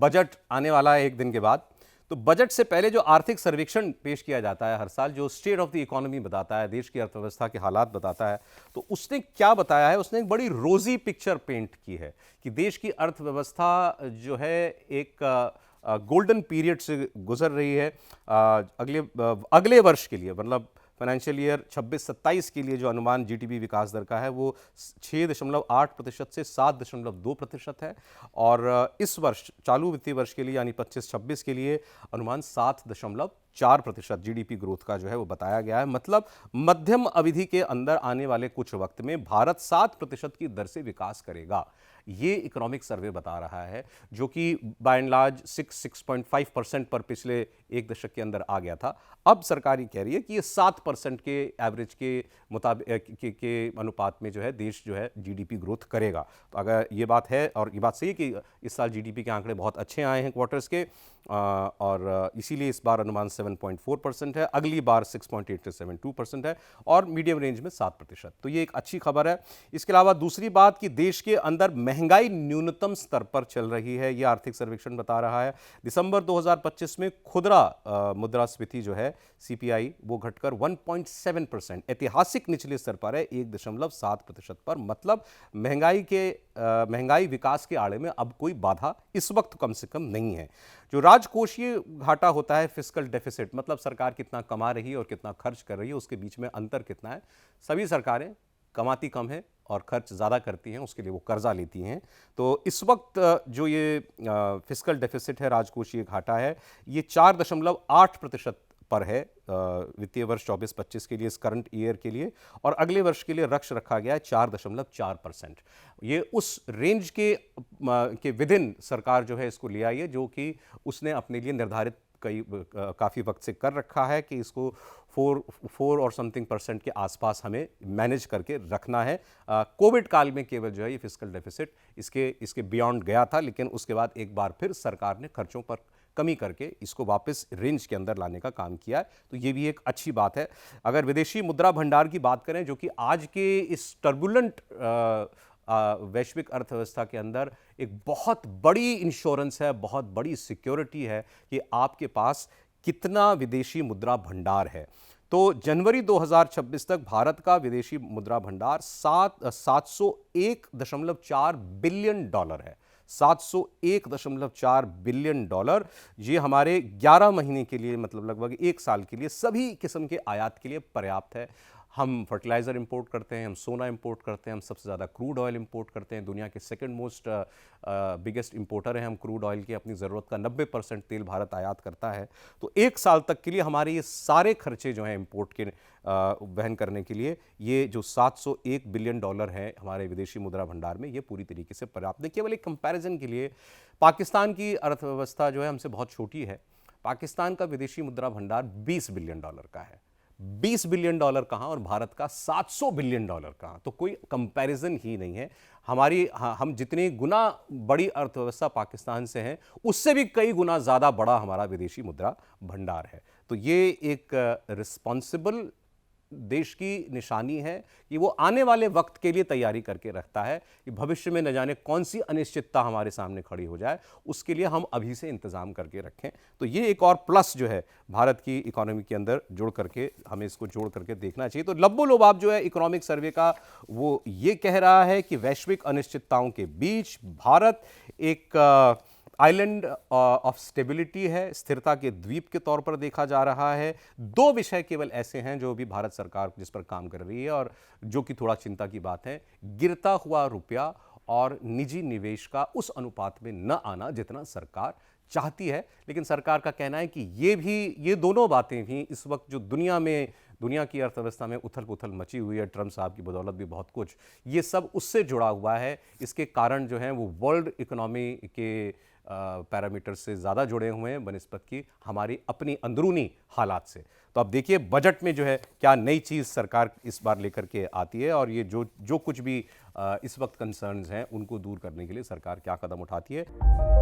Budget आने वाला है एक दिन के बाद। तो बजट से पहले जो आर्थिक सर्वेक्षण पेश किया जाता है हर साल, जो स्टेट ऑफ द इकोनॉमी बताता है, देश की अर्थव्यवस्था के हालात बताता है, तो उसने क्या बताया है? उसने एक बड़ी रोजी पिक्चर पेंट की है कि देश की अर्थव्यवस्था जो है एक गोल्डन पीरियड से गुजर रही है। अगले वर्ष के लिए, मतलब फाइनेंशियल ईयर 26-27 के लिए जो अनुमान जीडीपी विकास दर का है वो 6.8% से 7.2% है। और इस वर्ष, चालू वित्तीय वर्ष के लिए यानी 25-26 के लिए अनुमान 7.4% जीडीपी ग्रोथ का जो है वो बताया गया है। मतलब मध्यम अवधि के अंदर आने वाले कुछ वक्त में भारत 7% की दर से विकास करेगा, ये इकोनॉमिक सर्वे बता रहा है, जो कि बाय एंड लार्ज 6.5% पर पिछले एक दशक के अंदर आ गया था। अब सरकार ये कह रही है कि ये 7% के एवरेज के मुताबिक के अनुपात में जो है देश जो है जीडीपी ग्रोथ करेगा। तो अगर ये बात है, और ये बात सही है कि इस साल जीडीपी के आंकड़े बहुत अच्छे आए हैं क्वार्टर्स के, और इसीलिए इस बार अनुमान 7.4% है, अगली बार 6.8 से 7.2% है, और मीडियम रेंज में 7%। तो ये एक अच्छी खबर है। इसके अलावा दूसरी बात कि देश के अंदर महंगाई न्यूनतम स्तर पर चल रही है, ये आर्थिक सर्वेक्षण बता रहा है। दिसंबर 2025 में खुदरा मुद्रास्फीति जो है सीपीआई वो घटकर 1.7%, ऐतिहासिक निचले स्तर पर है, 1.7% पर। मतलब महंगाई विकास के आड़े में अब कोई बाधा इस वक्त कम से कम नहीं है। जो राजकोषीय घाटा होता है, फिस्कल डेफिसिट, मतलब सरकार कितना कमा रही है और कितना खर्च कर रही है, उसके बीच में अंतर कितना है। सभी सरकारें कमाती कम है और खर्च ज़्यादा करती हैं, उसके लिए वो कर्जा लेती हैं। तो इस वक्त जो ये फिस्कल डेफिसिट है, राजकोषीय घाटा है, ये 4.8% पर है वित्तीय वर्ष 24-25 के लिए, इस करंट ईयर के लिए। और अगले वर्ष के लिए लक्ष्य रखा गया है 4.4%। ये उस रेंज के विदिन सरकार जो है इसको ले आई है, जो कि उसने अपने लिए निर्धारित काफ़ी वक्त से कर रखा है कि इसको 4 और समथिंग % के आसपास हमें मैनेज करके रखना है। कोविड काल में केवल जो है ये फिस्कल डेफिसिट इसके बियॉन्ड गया था, लेकिन उसके बाद एक बार फिर सरकार ने खर्चों पर कमी करके इसको वापस रेंज के अंदर लाने का काम किया है। तो ये भी एक अच्छी बात है। अगर विदेशी मुद्रा भंडार की बात करें, जो कि आज के इस टर्बुलेंट वैश्विक अर्थव्यवस्था के अंदर एक बहुत बड़ी इंश्योरेंस है, बहुत बड़ी सिक्योरिटी है कि आपके पास कितना विदेशी मुद्रा भंडार है। तो जनवरी 2026 तक भारत का विदेशी मुद्रा भंडार 701.4 बिलियन डॉलर है। 701.4 बिलियन डॉलर, ये हमारे 11 महीने के लिए, मतलब लगभग एक साल के लिए सभी किस्म के आयात के लिए पर्याप्त है। हम फर्टिलाइज़र इंपोर्ट करते हैं, हम सोना इंपोर्ट करते हैं, हम सबसे ज़्यादा क्रूड ऑयल इंपोर्ट करते हैं, दुनिया के सेकंड मोस्ट बिगेस्ट इंपोर्टर हैं हम क्रूड ऑयल के। अपनी ज़रूरत का 90% तेल भारत आयात करता है। तो एक साल तक के लिए हमारे ये सारे खर्चे जो हैं इंपोर्ट के वहन करने के लिए, ये जो 701 बिलियन डॉलर है हमारे विदेशी मुद्रा भंडार में, ये पूरी तरीके से पर्याप्त है। केवल एक कंपैरिजन के लिए, पाकिस्तान की अर्थव्यवस्था जो है हमसे बहुत छोटी है। पाकिस्तान का विदेशी मुद्रा भंडार 20 बिलियन डॉलर का है। 20 बिलियन डॉलर कहाँ और भारत का 700 बिलियन डॉलर कहाँ, तो कोई कंपैरिजन ही नहीं है। हम जितनी गुना बड़ी अर्थव्यवस्था पाकिस्तान से हैं, उससे भी कई गुना ज़्यादा बड़ा हमारा विदेशी मुद्रा भंडार है। तो ये एक रिस्पॉन्सिबल देश की निशानी है कि वो आने वाले वक्त के लिए तैयारी करके रखता है कि भविष्य में न जाने कौन सी अनिश्चितता हमारे सामने खड़ी हो जाए, उसके लिए हम अभी से इंतजाम करके रखें। तो ये एक और प्लस जो है भारत की इकोनॉमी के अंदर जोड़ करके, हमें इसको जोड़ करके देखना चाहिए। तो लब्बो लुबाब जो है इकोनॉमिक सर्वे का, वो ये कह रहा है कि वैश्विक अनिश्चितताओं के बीच भारत एक आइलैंड ऑफ स्टेबिलिटी है, स्थिरता के द्वीप के तौर पर देखा जा रहा है। 2 विषय केवल ऐसे हैं जो भी भारत सरकार जिस पर काम कर रही है और जो कि थोड़ा चिंता की बात है: गिरता हुआ रुपया और निजी निवेश का उस अनुपात में न आना जितना सरकार चाहती है। लेकिन सरकार का कहना है कि ये दोनों बातें भी इस वक्त जो दुनिया की अर्थव्यवस्था में उथल पुथल मची हुई है, ट्रंप साहब की बदौलत भी बहुत कुछ, ये सब उससे जुड़ा हुआ है। इसके कारण जो हैं वो वर्ल्ड इकोनॉमी के पैरामीटर से ज़्यादा जुड़े हुए हैं बनिस्बत की हमारी अपनी अंदरूनी हालात से। तो अब देखिए बजट में जो है क्या नई चीज़ सरकार इस बार लेकर के आती है, और ये जो कुछ भी इस वक्त कंसर्न्स हैं उनको दूर करने के लिए सरकार क्या कदम उठाती है।